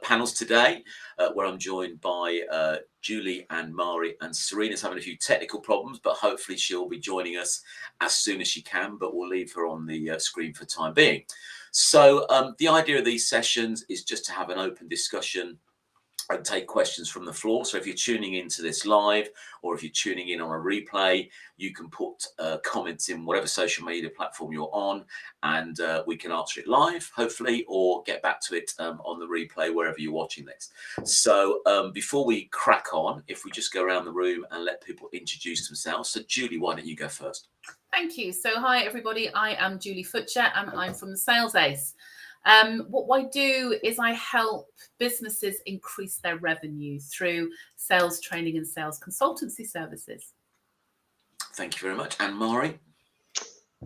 panels today, where I'm joined by Julie and Mari, and Serena's having a few technical problems, but hopefully she'll be joining us as soon as she can, but we'll leave her on the screen for the time being. So the idea of these sessions is just to have an open discussion and take questions from the floor. So if you're tuning into this live, or if you're tuning in on a replay, you can put comments in whatever social media platform you're on, and we can answer it live, hopefully, or get back to it on the replay wherever you're watching this. So before we crack on, if we just go around the room and let people introduce themselves. So Julie, why don't you go first? Thank you. So hi everybody, I am Julie Futcher and I'm from the Sales Ace. What I do is I help businesses increase their revenue through sales training and sales consultancy services. Thank you very much. And Mari?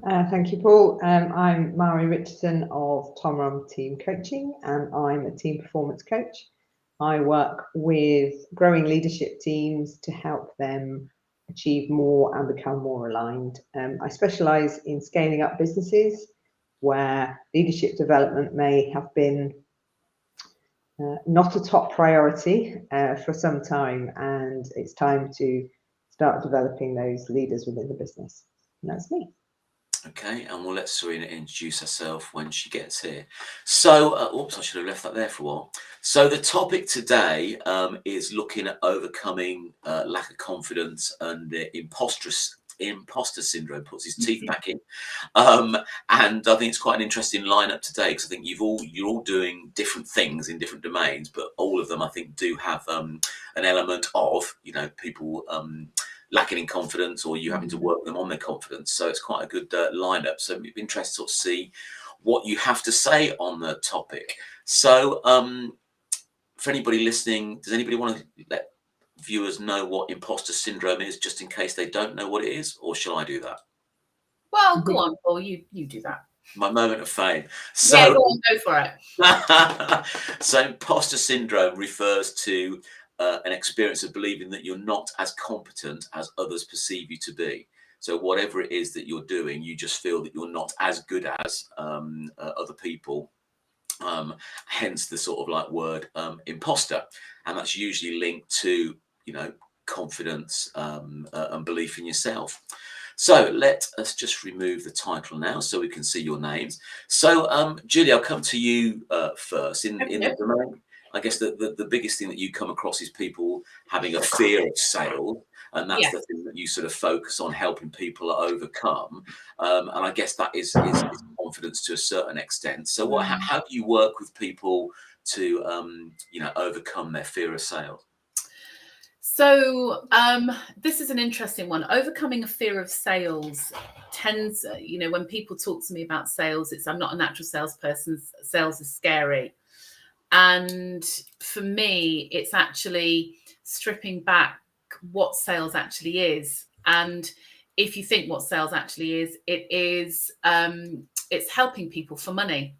Thank you, Paul. I'm Mari Richardson of Tom Rum Team Coaching, and I'm a team performance coach. I work with growing leadership teams to help them achieve more and become more aligned. I specialise in scaling up businesses where leadership development may have been not a top priority for some time, and it's time to start developing those leaders within the business. And that's me. Okay, and we'll let Serena introduce herself when she gets here. So, oops, I should have left that there for a while. So the topic today is looking at overcoming lack of confidence and imposter syndrome. Puts his teeth back in, and I think it's quite an interesting lineup today, because I think you're all doing different things in different domains, but all of them I think do have an element of people lacking in confidence, or you having to work them on their confidence. So it's quite a good lineup. So it'd be interesting to sort of see what you have to say on the topic. So for anybody listening, does anybody want to let viewers know what imposter syndrome is, just in case they don't know what it is, or shall I do that? Well, go on, Paul, you do that. My moment of fame. So, yeah, go on, go for it. So imposter syndrome refers to an experience of believing that you're not as competent as others perceive you to be. So whatever it is that you're doing, you just feel that you're not as good as other people. Hence the sort of like word imposter, and that's usually linked to confidence and belief in yourself. So let us just remove the title now so we can see your names. So Julie, I'll come to you first. In the domain, I guess the biggest thing that you come across is people having a fear of sales, and that's the thing that you sort of focus on helping people overcome. And I guess that is confidence to a certain extent. So how do you work with people to overcome their fear of sales? So this is an interesting one. Overcoming a fear of sales tends, when people talk to me about sales, I'm not a natural salesperson. Sales is scary. And for me, it's actually stripping back what sales actually is. And if you think what sales actually is, it's helping people for money.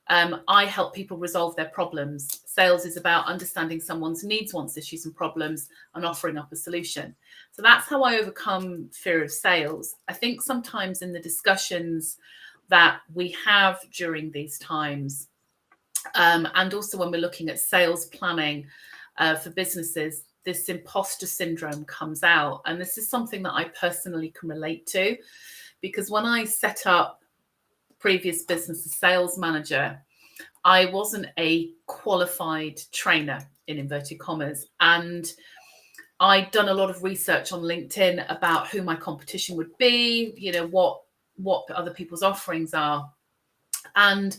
I help people resolve their problems. Sales is about understanding someone's needs, wants, issues, and problems, and offering up a solution. So that's how I overcome fear of sales. I think sometimes in the discussions that we have during these times, and also when we're looking at sales planning for businesses, this imposter syndrome comes out. And this is something that I personally can relate to, because when I set up previous business as sales manager, I wasn't a qualified trainer, in inverted commas, and I'd done a lot of research on LinkedIn about who my competition would be, what other people's offerings are. And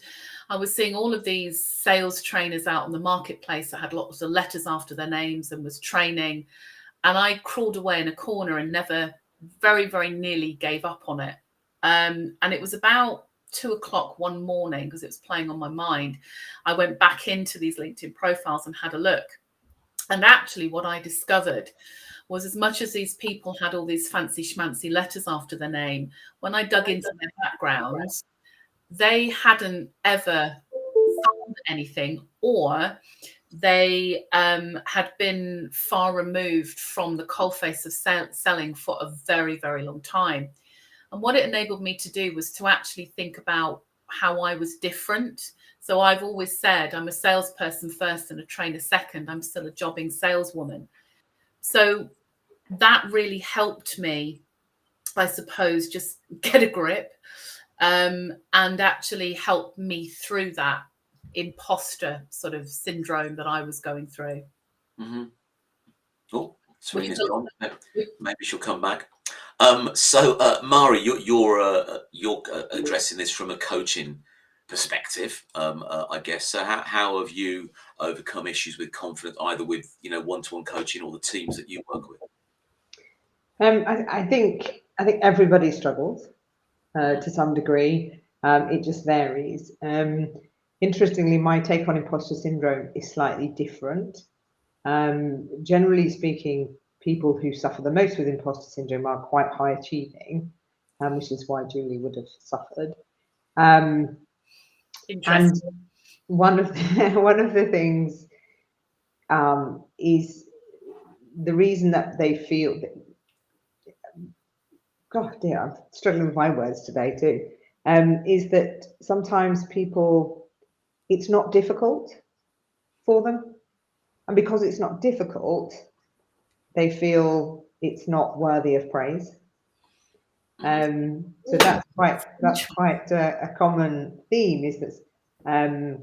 I was seeing all of these sales trainers out on the marketplace that had lots of letters after their names and was training. And I crawled away in a corner and never, very, very nearly gave up on it. And it was about 2:00 one morning, because it was playing on my mind. I went back into these LinkedIn profiles and had a look. And actually what I discovered was, as much as these people had all these fancy schmancy letters after their name, when I dug into their backgrounds, they hadn't ever sold anything, or they had been far removed from the coalface of selling for a very, very long time. And what it enabled me to do was to actually think about how I was different. So I've always said I'm a salesperson first and a trainer second. I'm still a jobbing saleswoman. So that really helped me, I suppose, just get a grip, and actually help me through that imposter sort of syndrome that I was going through. Mm-hmm. Oh, Serena's Which- gone. Maybe she'll come back. So, Mari, you're addressing this from a coaching perspective, I guess. So, how have you overcome issues with confidence, either with one-to-one coaching or the teams that you work with? I think everybody struggles to some degree. It just varies. Interestingly, my take on imposter syndrome is slightly different. Generally speaking, people who suffer the most with imposter syndrome are quite high achieving, which is why Julie would have suffered. And one of the things is the reason that they feel that, God dear, I'm struggling with my words today too, is that sometimes people, it's not difficult for them. And because it's not difficult, they feel it's not worthy of praise. So that's quite a common theme, is that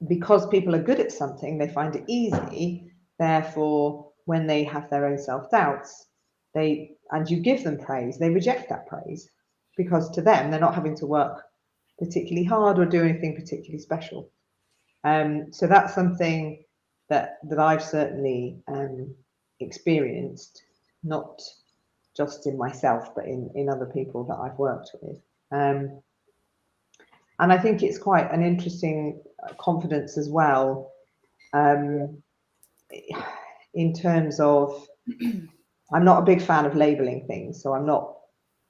because people are good at something, they find it easy. Therefore, when they have their own self-doubts, and you give them praise, they reject that praise, because to them, they're not having to work particularly hard or do anything particularly special. So that's something that I've certainly experienced, not just in myself, but in other people that I've worked with. And I think it's quite an interesting confidence as well, in terms of, I'm not a big fan of labeling things, so I'm not,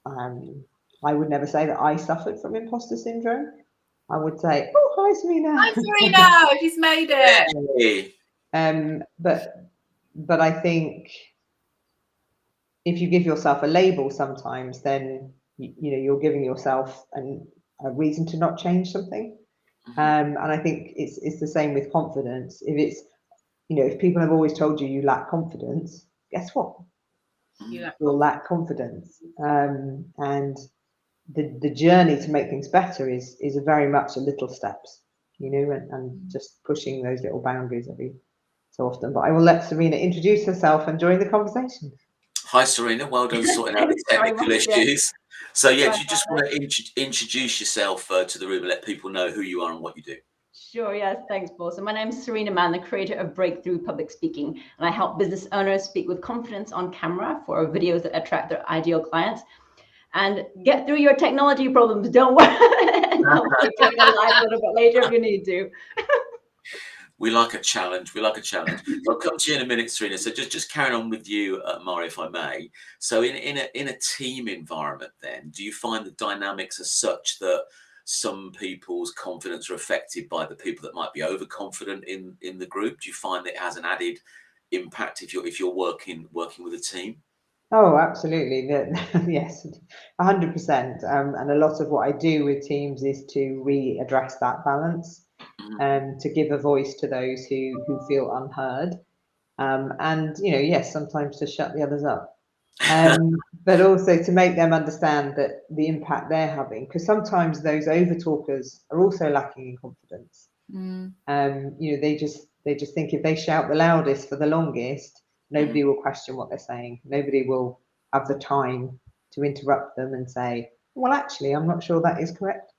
I would never say that I suffered from imposter syndrome. I would say, oh, hi, Serena. Hi, Serena, she's made it. But I think if you give yourself a label sometimes, then you're giving yourself a reason to not change something. And I think it's the same with confidence. If it's, if people have always told you lack confidence, guess what? You'll lack confidence. And the journey to make things better is very much a little steps, and just pushing those little boundaries every so often. But I will let Serena introduce herself and join the conversation. Hi, Serena. Well done sorting out the technical issues. So, do you just want to introduce yourself to the room and let people know who you are and what you do? Sure, yes, thanks, Paul. So my name is Serena Mann, the creator of Breakthrough Public Speaking, and I help business owners speak with confidence on camera for videos that attract their ideal clients and get through your technology problems. Don't worry. I'll keep coming alive a little bit later if you need to. We like a challenge. I'll come to you in a minute, Serena. So just carrying on with you, Mari, if I may. So in a team environment, then, do you find the dynamics are such that some people's confidence are affected by the people that might be overconfident in the group? Do you find that it has an added impact if you're working with a team? Oh, absolutely. Yes, 100%. And a lot of what I do with teams is to readdress that balance, to give a voice to those who feel unheard, and yes, sometimes to shut the others up, but also to make them understand that the impact they're having, because sometimes those over talkers are also lacking in confidence. They just think if they shout the loudest for the longest, nobody will question what they're saying. Nobody will have the time to interrupt them and say, well, actually, I'm not sure that is correct.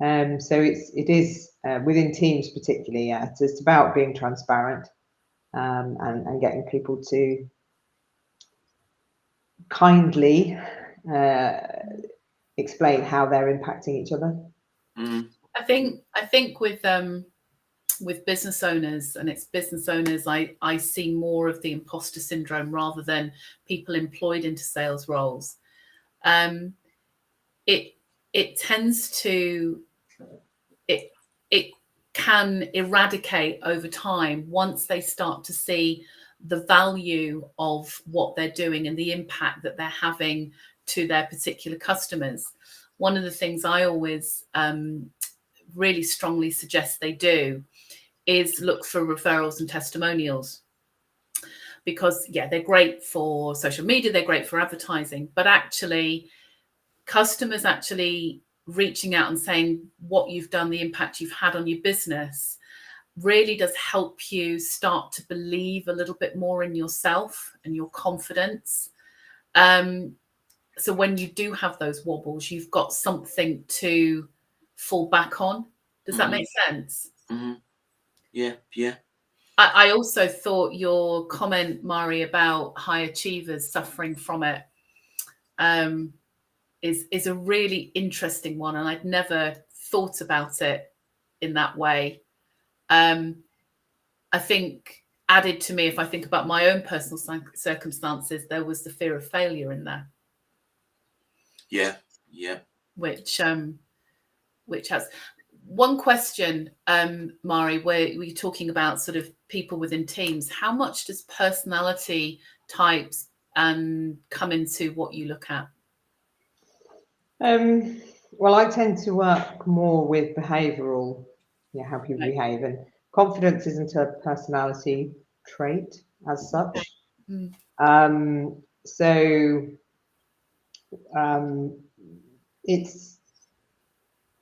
So it is within teams particularly, it's about being transparent, and getting people to kindly explain how they're impacting each other. I think with business owners, and it's business owners, I see more of the imposter syndrome rather than people employed into sales roles. It tends to, it can eradicate over time once they start to see the value of what they're doing and the impact that they're having to their particular customers. One of the things I always really strongly suggest they do is look for referrals and testimonials. Because, yeah, they're great for social media, they're great for advertising, but actually customers actually reaching out and saying what you've done, the impact you've had on your business, really does help you start to believe a little bit more in yourself and your confidence. So when you do have those wobbles, you've got something to fall back on. Does that make sense? Yeah. I also thought your comment, Mari, about high achievers suffering from it is a really interesting one, and I'd never thought about it in that way. I think added to me, if I think about my own personal circumstances, there was the fear of failure in there. Yeah. Which has one question, Mari, where we're talking about sort of people within teams. How much does personality types come into what you look at? Well, I tend to work more with behavioural, how people behave, and confidence isn't a personality trait as such.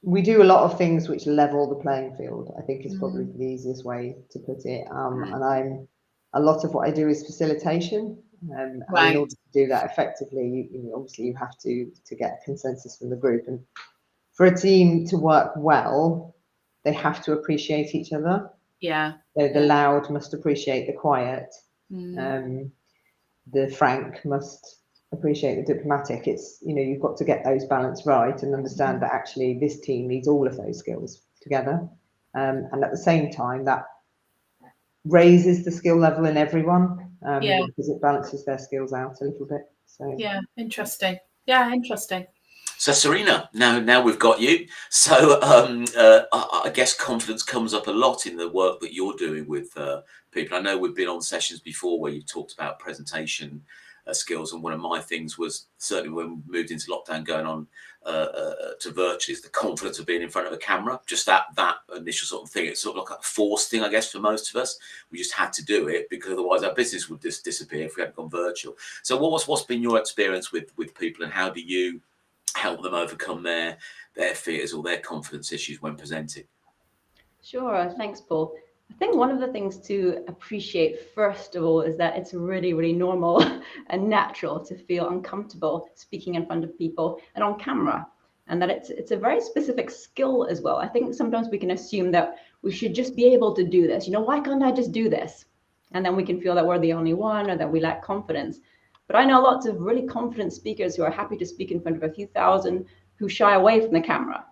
We do a lot of things which level the playing field, I think, is probably the easiest way to put it. And a lot of what I do is facilitation. And in order to do that effectively, obviously you have to get a consensus from the group. And for a team to work well, they have to appreciate each other. Yeah. So the loud must appreciate the quiet. The frank must appreciate the diplomatic. It's, you've got to get those balance right and understand that actually this team needs all of those skills together. And at the same time, that raises the skill level in everyone because it balances their skills out a little bit. So yeah, interesting. Yeah, interesting. So Serena, now we've got you. So I guess confidence comes up a lot in the work that you're doing with people. I know we've been on sessions before where you've talked about presentation skills, and one of my things was certainly when we moved into lockdown, going on to virtual, is the confidence of being in front of a camera. Just that initial sort of thing. It's sort of like a forced thing, I guess, for most of us. We just had to do it because otherwise our business would just disappear if we hadn't gone virtual. So what's been your experience with people, and how do you help them overcome their fears or their confidence issues when presenting? Sure, thanks, Paul. I think one of the things to appreciate first of all is that it's really, really normal and natural to feel uncomfortable speaking in front of people and on camera, and that it's a very specific skill as well. I think sometimes we can assume that we should just be able to do this. Why can't I just do this? And then we can feel that we're the only one or that we lack confidence. But I know lots of really confident speakers who are happy to speak in front of a few thousand who shy away from the camera.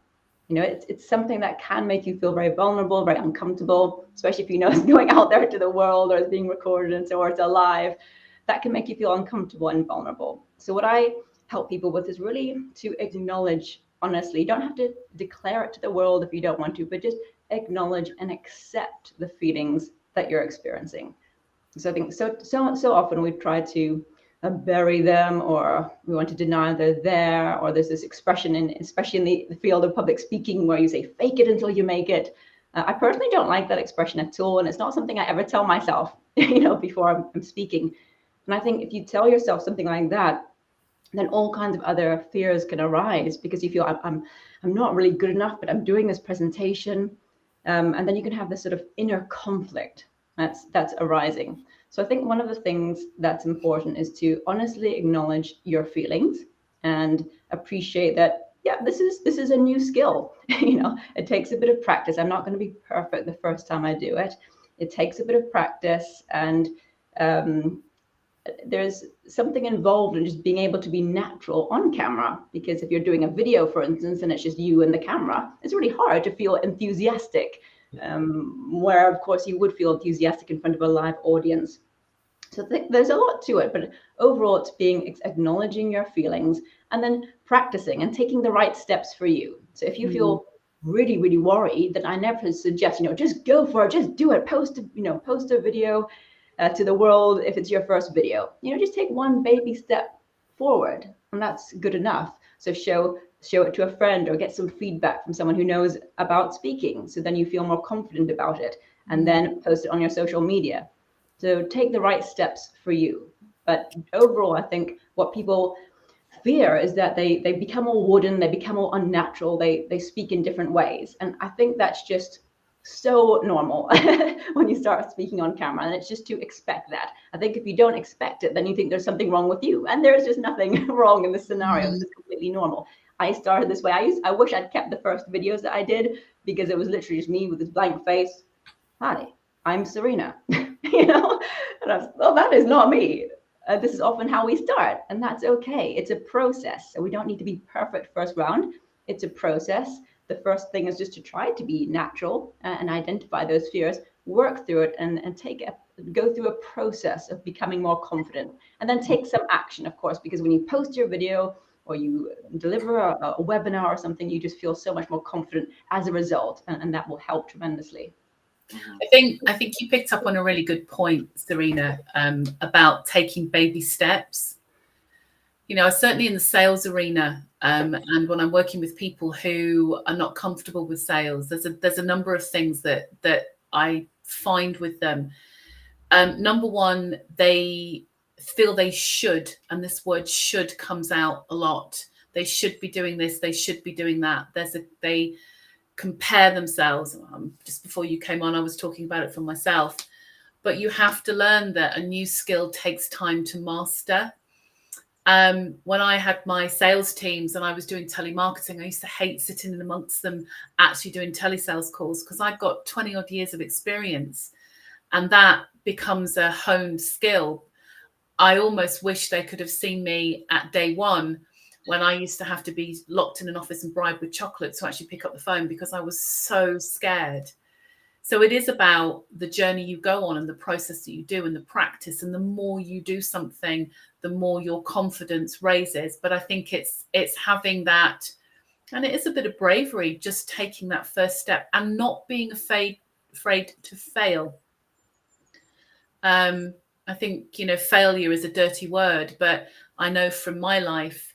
It's something that can make you feel very vulnerable, very uncomfortable, especially if it's going out there to the world or it's being recorded and so, or it's alive. That can make you feel uncomfortable and vulnerable. So what I help people with is really to acknowledge, honestly, you don't have to declare it to the world if you don't want to, but just acknowledge and accept the feelings that you're experiencing. So I think so often we've tried to bury them, or we want to deny they're there, or there's this expression, especially in the field of public speaking, where you say fake it until you make it. I personally don't like that expression at all, and it's not something I ever tell myself before I'm speaking. And I think if you tell yourself something like that, then all kinds of other fears can arise, because you feel I'm not really good enough, but I'm doing this presentation, and then you can have this sort of inner conflict that's arising. So I think one of the things that's important is to honestly acknowledge your feelings and appreciate that, this is a new skill. It takes a bit of practice. I'm not going to be perfect the first time I do it. It takes a bit of practice, and there's something involved in just being able to be natural on camera, because if you're doing a video, for instance, and it's just you and the camera, it's really hard to feel enthusiastic, where of course you would feel enthusiastic in front of a live audience. So there's a lot to it, but overall it's acknowledging your feelings and then practicing and taking the right steps for you. So if you feel really, really worried, then I never suggest, just go for it, just do it, post a video to the world if it's your first video. Just take one baby step forward, and that's good enough. So show show it to a friend or get some feedback from someone who knows about speaking. So then you feel more confident about it, and then post it on your social media. So take the right steps for you. But overall, I think what people fear is that they become all wooden, they become all unnatural, they speak in different ways. And I think that's just so normal when you start speaking on camera, and it's just to expect that. I think if you don't expect it, then you think there's something wrong with you, and there's just nothing wrong in this scenario. This is completely normal. I started this way. I wish I'd kept the first videos that I did, because it was literally just me with this blank face. Hi, I'm Serena. You know, and I was, well, that is not me. This is often how we start, and that's okay. It's a process, so we don't need to be perfect first round. It's a process. The first thing is just to try to be natural and identify those fears, work through it, and go through a process of becoming more confident, and then take some action, of course, because when you post your video or you deliver a webinar or something, you just feel so much more confident as a result, and that will help tremendously. I think you picked up on a really good point, Serena, about taking baby steps. You know, certainly in the sales arena, and when I'm working with people who are not comfortable with sales, there's a number of things that I find with them. Number one, they feel they should, and this word "should" comes out a lot. They should be doing this. They should be doing that. They compare themselves. Just before you came on, I was talking about it for myself. But you have to learn that a new skill takes time to master. When I had my sales teams and I was doing telemarketing, I used to hate sitting in amongst them actually doing telesales calls, because I've got 20 odd years of experience, and that becomes a honed skill. I almost wish they could have seen me at day one, when I used to have to be locked in an office and bribed with chocolate to actually pick up the phone, because I was so scared. So it is about the journey you go on and the process that you do and the practice. And the more you do something, the more your confidence raises. But I think it's having that, and it is a bit of bravery, just taking that first step and not being afraid to fail. I think, you know, failure is a dirty word, but I know from my life,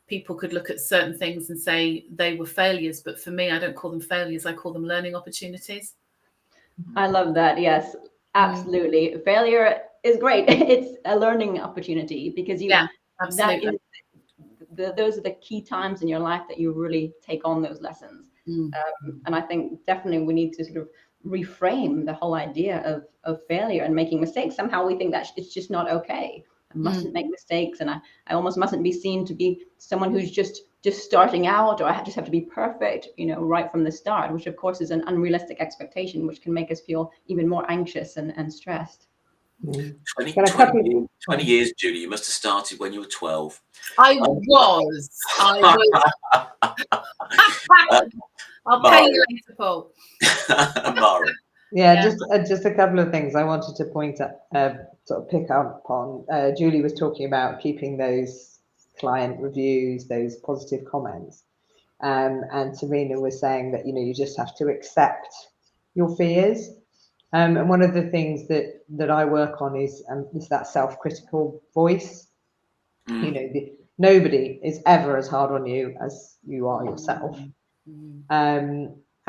people could look at certain things and say they were failures. But for me, I don't call them failures. I call them learning opportunities. I love that. Yes, absolutely. Failure is great. It's a learning opportunity, because absolutely. Those are the key times in your life that you really take on those lessons. And I think definitely we need to sort of reframe the whole idea of failure and making mistakes. Somehow we think that it's just not okay. I mustn't make mistakes, and I almost mustn't be seen to be someone who's just starting out, or I just have to be perfect, you know, right from the start, which of course is an unrealistic expectation, which can make us feel even more anxious and stressed. 20 years, Julie, you must have started when you were 12. I was. I'll pay you later, Paul. Mara. Yeah, just a couple of things I wanted to point at, sort of pick up on. Julie was talking about keeping those client reviews, those positive comments, and Serena was saying that, you know, you just have to accept your fears. And one of the things that I work on is that self-critical voice. You know, nobody is ever as hard on you as you are yourself.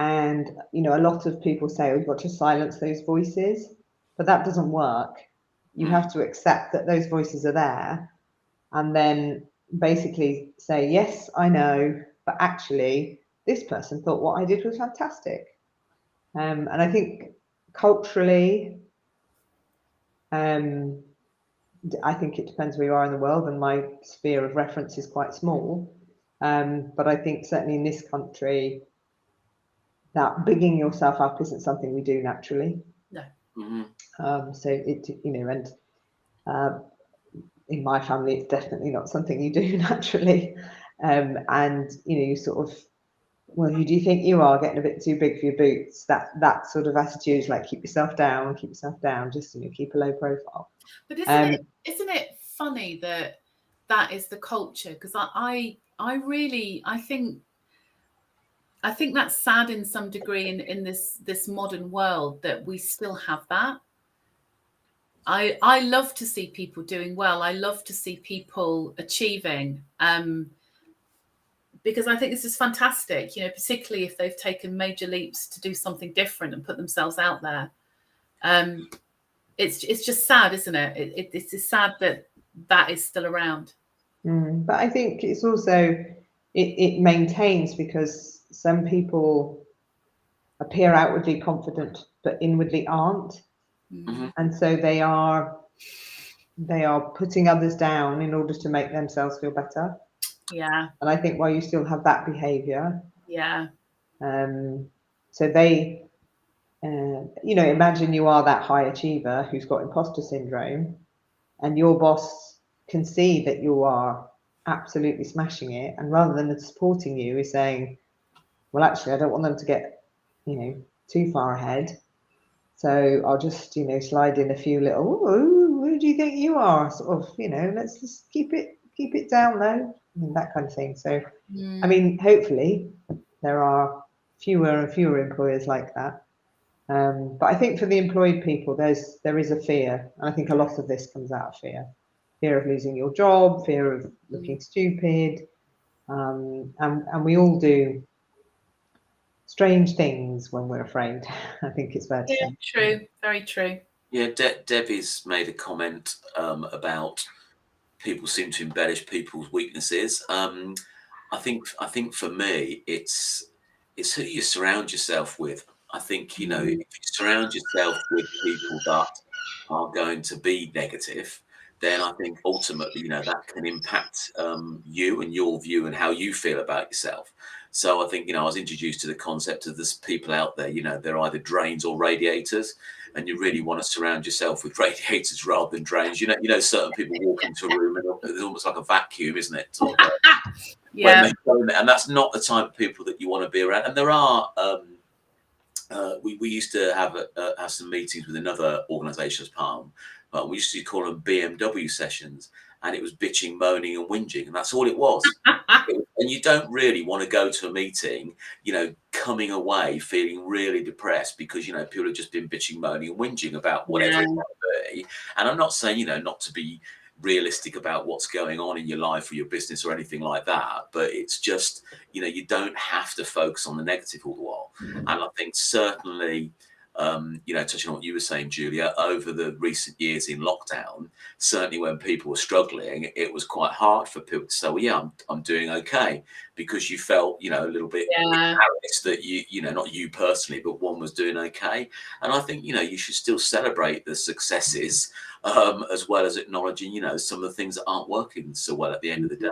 And, you know, a lot of people say, oh, you've got to silence those voices, but that doesn't work. You have to accept that those voices are there, and then basically say, yes, I know, but actually this person thought what I did was fantastic. And I think culturally, I think it depends where you are in the world, and my sphere of reference is quite small. But I think certainly in this country, that bigging yourself up isn't something we do naturally. No. So it, you know, and in my family, it's definitely not something you do naturally. And you know, you sort of, well, who do you think you are, getting a bit too big for your boots? That sort of attitude is like, keep yourself down, just, you know, keep a low profile. But isn't it funny that is the culture? Because I think that's sad in some degree in this modern world, that we still have that. I love to see people doing well. I love to see people achieving, because I think this is fantastic, you know, particularly if they've taken major leaps to do something different and put themselves out there. It's just sad, isn't it? It's just sad that is still around. But I think it's also, it maintains, because some people appear outwardly confident but inwardly aren't. And so they are putting others down in order to make themselves feel better. Yeah. And I think while you still have that behavior, yeah, so they, you know, imagine you are that high achiever who's got imposter syndrome, and your boss can see that you are absolutely smashing it, and rather than supporting you, is saying, well, actually, I don't want them to get, you know, too far ahead, so I'll just, you know, slide in a few little, oh, who do you think you are, sort of, you know, let's just keep it down low, and that kind of thing. So I mean, hopefully there are fewer and fewer employers like that. But I think for the employed people, there is a fear. And I think a lot of this comes out of fear of losing your job, fear of looking stupid. And we all do strange things when we're afraid. I think it's fair to say. True, very true. Yeah, Debbie's made a comment about people seem to embellish people's weaknesses. I think for me, it's who you surround yourself with. I think, you know, if you surround yourself with people that are going to be negative, then I think ultimately, you know, that can impact you and your view and how you feel about yourself. So I think, you know, I was introduced to the concept of this people out there, you know, they're either drains or radiators, and you really want to surround yourself with radiators rather than drains. You know, certain people walk into a room and it's almost like a vacuum, isn't it? Sort of, Yeah. And that's not the type of people that you want to be around. And there are, we used to have some meetings with another organisation as Palm, but we used to call them BMW sessions, and it was bitching, moaning, and whinging, and that's all it was. And you don't really want to go to a meeting, you know, coming away feeling really depressed because, you know, people have just been bitching, moaning, and whinging about whatever it might be. And I'm not saying, you know, not to be realistic about what's going on in your life or your business or anything like that, but it's just, you know, you don't have to focus on the negative all the while. And I think certainly, you know, touching on what you were saying, Julia, over the recent years in lockdown, certainly when people were struggling, it was quite hard for people to say, well, yeah, I'm doing okay, because you felt, you know, a little bit embarrassed that you know, not you personally, but one was doing okay. And I think, you know, you should still celebrate the successes as well as acknowledging, you know, some of the things that aren't working so well at the end of the day.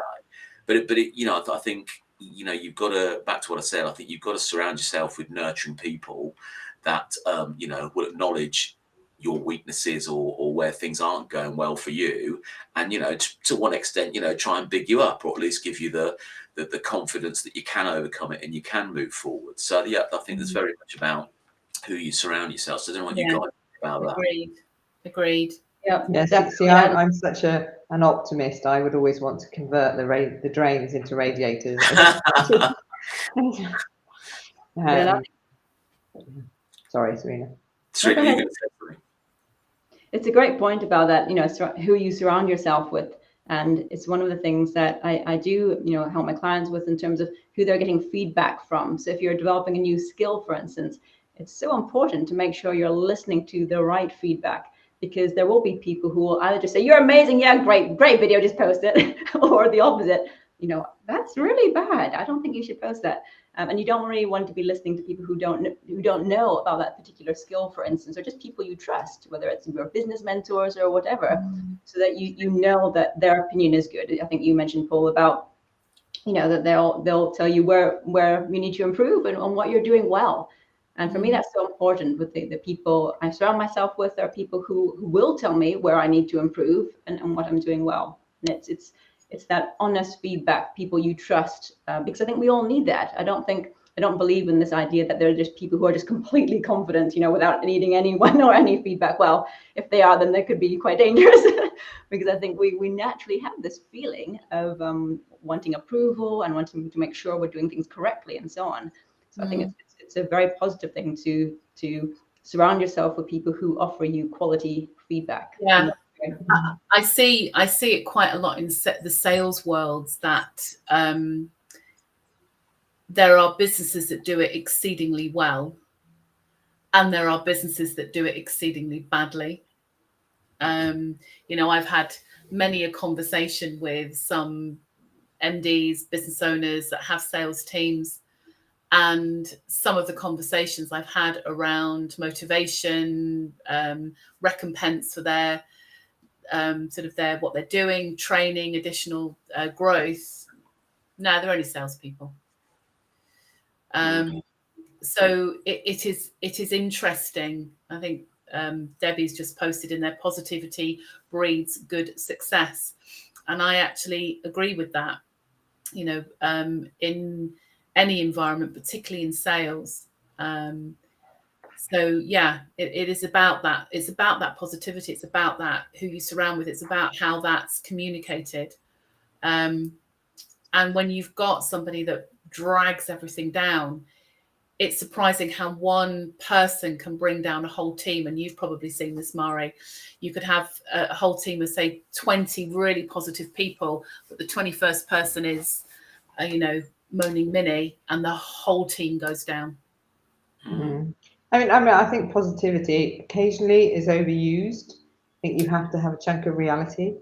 But it, you know, I think, you know, you've got to, back to what I said, I think you've got to surround yourself with nurturing people that, you know, will acknowledge your weaknesses or where things aren't going well for you. And, you know, to one extent, you know, try and big you up, or at least give you the confidence that you can overcome it and you can move forward. So, yeah, I think that's very much about who you surround yourself. So I don't know what you guys think about that. Agreed. Yeah. Yes, see, I'm such an optimist. I would always want to convert the drains into radiators. Sorry, Serena. It's a great point about that, you know, who you surround yourself with. And it's one of the things that I do, you know, help my clients with in terms of who they're getting feedback from. So if you're developing a new skill, for instance, it's so important to make sure you're listening to the right feedback, because there will be people who will either just say, you're amazing, yeah, great video, just post it, or the opposite, you know, that's really bad, I don't think you should post that. And you don't really want to be listening to people who don't know about that particular skill, for instance, or just people you trust, whether it's your business mentors or whatever, so that you know that their opinion is good. I think you mentioned, Paul, about, you know, that they'll tell you where you need to improve and on what you're doing well. And for me, that's so important with the people I surround myself with. There are people who will tell me where I need to improve and what I'm doing well. And it's that honest feedback, people you trust, because I think we all need that. I don't believe in this idea that there are just people who are just completely confident, you know, without needing anyone or any feedback. Well, if they are, then they could be quite dangerous, because I think we naturally have this feeling of wanting approval and wanting to make sure we're doing things correctly and so on. So I think it's a very positive thing to surround yourself with people who offer you quality feedback. Yeah. I see it quite a lot in the sales worlds, that there are businesses that do it exceedingly well, and there are businesses that do it exceedingly badly. I've had many a conversation with some MDs, business owners that have sales teams, and some of the conversations I've had around motivation, recompense for their what they're doing, training, additional growth. No, they're only salespeople. So it is interesting. I think Debbie's just posted in there, positivity breeds good success, and I actually agree with that. In any environment, particularly in sales. So yeah, it is about that. It's about that positivity. It's about that who you surround with. It's about how that's communicated. And when you've got somebody that drags everything down, it's surprising how one person can bring down a whole team. And you've probably seen this, Mari. You could have a whole team of, say, 20 really positive people, but the 21st person is, moaning Minnie, and the whole team goes down. I think positivity occasionally is overused. I think you have to have a chunk of reality.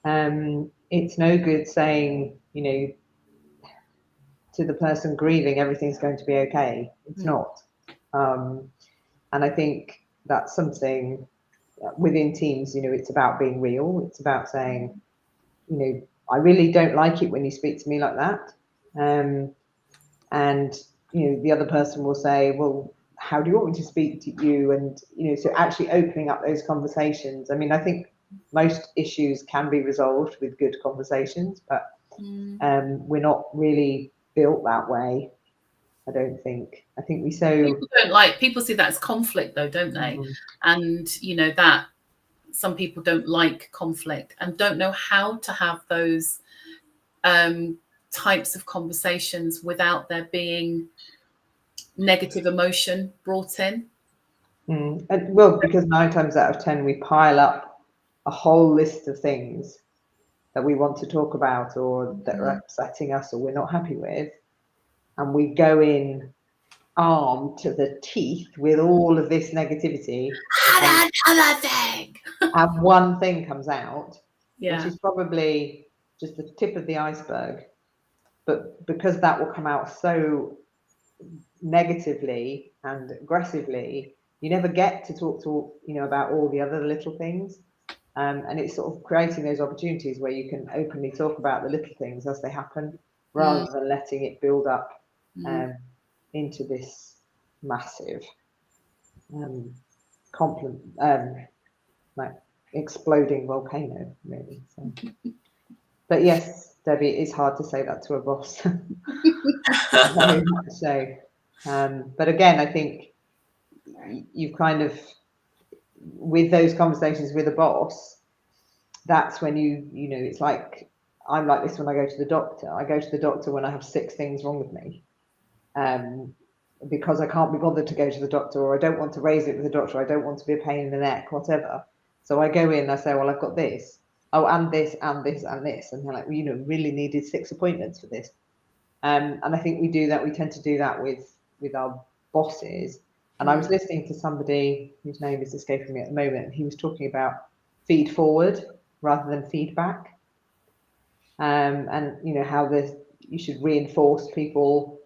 It's no good saying, to the person grieving, everything's going to be okay. It's not. And I think that's something within teams, it's about being real. It's about saying, I really don't like it when you speak to me like that. And, the other person will say, well, how do you want me to speak to you? And, so actually opening up those conversations. I think most issues can be resolved with good conversations, but we're not really built that way, I don't think. I think people see that as conflict, though, don't they? And that some people don't like conflict and don't know how to have those types of conversations without there being negative emotion brought in. Well, because 9 times out of 10 we pile up a whole list of things that we want to talk about, or that are upsetting us, or we're not happy with, and we go in armed to the teeth with all of this negativity, and one thing comes out, which is probably just the tip of the iceberg, but because that will come out so negatively and aggressively, you never get to talk to about all the other little things. And it's sort of creating those opportunities where you can openly talk about the little things as they happen, rather than letting it build up into this massive like exploding volcano, really. So. But yes, Debbie, it's hard to say that to a boss. Very much so. But again, I think you've kind of, with those conversations with a boss, that's when it's like, I'm like this when I go to the doctor. I go to the doctor when I have 6 things wrong with me, because I can't be bothered to go to the doctor, or I don't want to raise it with the doctor. I don't want to be a pain in the neck, whatever. So I go in, I say, well, I've got this. Oh, and this, and this, and this. And they're like, well, really needed 6 appointments for this. And I think we do that. We tend to do that with our bosses. And I was listening to somebody whose name is escaping me at the moment, and he was talking about feed forward rather than feedback. And how you should reinforce people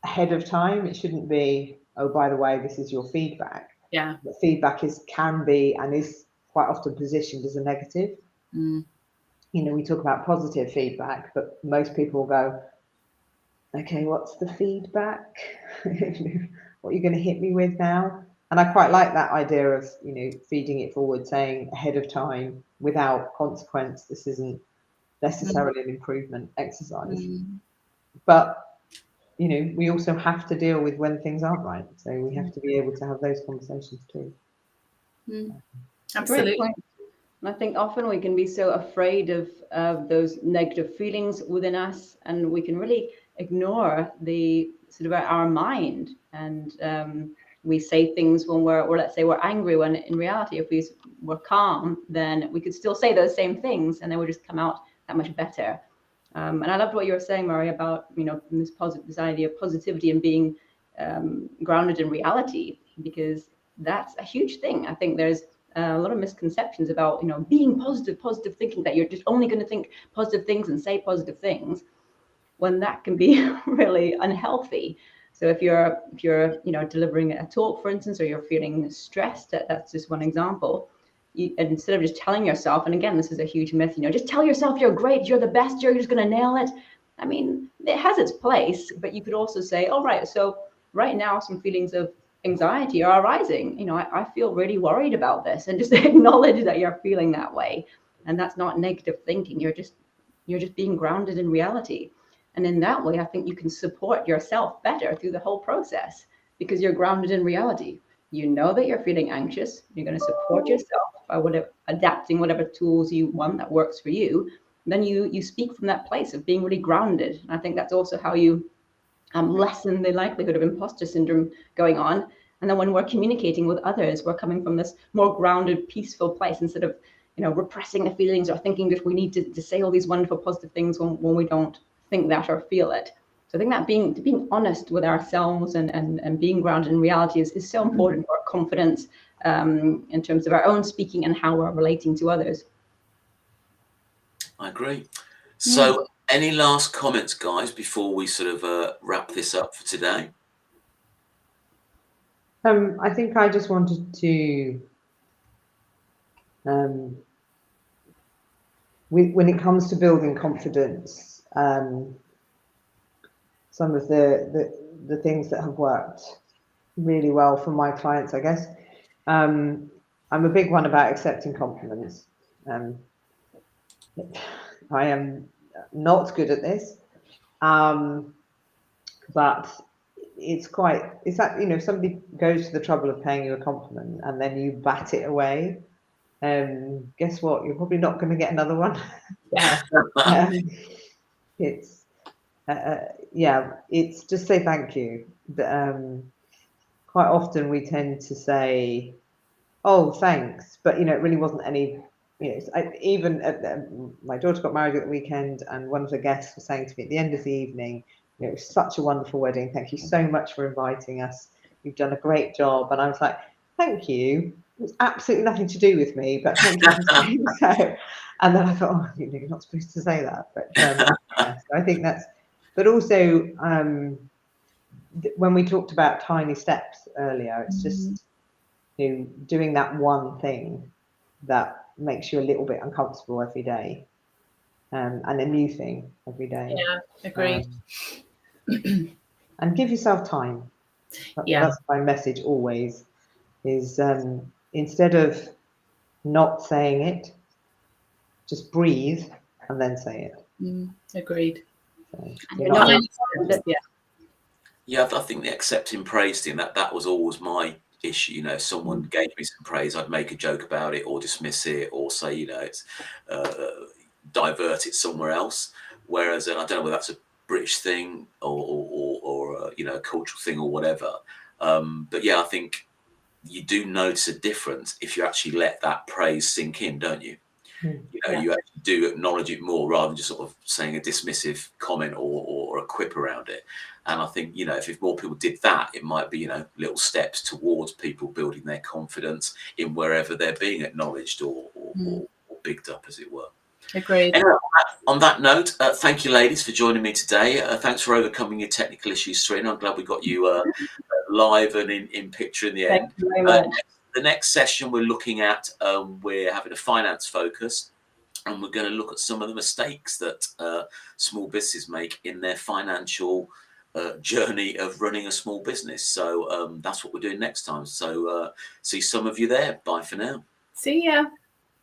ahead of time. It shouldn't be, oh, by the way, this is your feedback. Yeah. But feedback can be and is quite often positioned as a negative. We talk about positive feedback, but most people go, okay, what's the feedback? What are you going to hit me with now? And I quite like that idea of, feeding it forward, saying ahead of time, without consequence, this isn't necessarily an improvement exercise. But, we also have to deal with when things aren't right. So we have to be able to have those conversations too. Absolutely. Great point. And I think often we can be so afraid of those negative feelings within us, and we can really ignore the sort of our mind. And we say things when let's say we're angry, when in reality, if we were calm, then we could still say those same things, and they would just come out that much better. And I loved what you were saying, Murray, about, you know, this idea of positivity and being grounded in reality, because that's a huge thing. I think there's a lot of misconceptions about, you know, being positive thinking, that you're just only going to think positive things and say positive things, when that can be really unhealthy. So if you're you know, delivering a talk, for instance, or you're feeling stressed, that's just one example. Instead of just telling yourself, and again, this is a huge myth, you know, just tell yourself you're great, you're the best, you're just going to nail it. I mean, it has its place, but you could also say, all right, so right now some feelings of anxiety are arising. You know, I feel really worried about this, and just acknowledge that you're feeling that way. And that's not negative thinking. You're just being grounded in reality. And in that way, I think you can support yourself better through the whole process, because you're grounded in reality. You know that you're feeling anxious. You're going to support yourself by adapting whatever tools you want that works for you. And then you speak from that place of being really grounded. And I think that's also how you lessen the likelihood of imposter syndrome going on. And then when we're communicating with others, we're coming from this more grounded, peaceful place, instead of, you know, repressing the feelings or thinking that we need to say all these wonderful positive things when we don't think that or feel it. So I think that being honest with ourselves and being grounded in reality is so important for our confidence, in terms of our own speaking and how we're relating to others. I agree. So any last comments, guys, before we sort of wrap this up for today? I think I just wanted to, when it comes to building confidence, some of the things that have worked really well for my clients, I guess. I'm a big one about accepting compliments. I am not good at this, but it's that, you know, if somebody goes to the trouble of paying you a compliment and then you bat it away, guess what? You're probably not going to get another one. It's yeah, it's just say thank you. Quite often we tend to say, oh, thanks, but, you know, it really wasn't any, you know, even my daughter got married at the weekend, and one of the guests was saying to me at the end of the evening, you know, it was such a wonderful wedding, thank you so much for inviting us, you've done a great job. And I was like, thank you, it was absolutely nothing to do with me, but thank you for saying so. And then I thought, oh, you know, you're not supposed to say that, but yeah, so I think that's, but also when we talked about tiny steps earlier, it's just, you know, doing that one thing that makes you a little bit uncomfortable every day, and a new thing every day. Yeah, agreed. And give yourself time. Yeah. That's my message always, is instead of not saying it, just breathe and then say it. Agreed. So yeah, I think the accepting praise thing, that was always my issue. You know, if someone gave me some praise, I'd make a joke about it or dismiss it or say, you know, it's divert it somewhere else. Whereas, and I don't know whether that's a British thing or you know, a cultural thing or whatever. But yeah, I think you do notice a difference if you actually let that praise sink in, don't you? You know, you actually do acknowledge it more rather than just sort of saying a dismissive comment or a quip around it. And I think, you know, if more people did that, it might be, you know, little steps towards people building their confidence in wherever they're being acknowledged or bigged up, as it were. Agreed. Anyway, on that note, thank you, ladies, for joining me today. Thanks for overcoming your technical issues, Serena. I'm glad we got you live and in picture in the end. Thank you very much. The next session we're looking at, we're having a finance focus, and we're going to look at some of the mistakes that small businesses make in their financial journey of running a small business. So that's what we're doing next time. So see some of you there. Bye for now. See ya.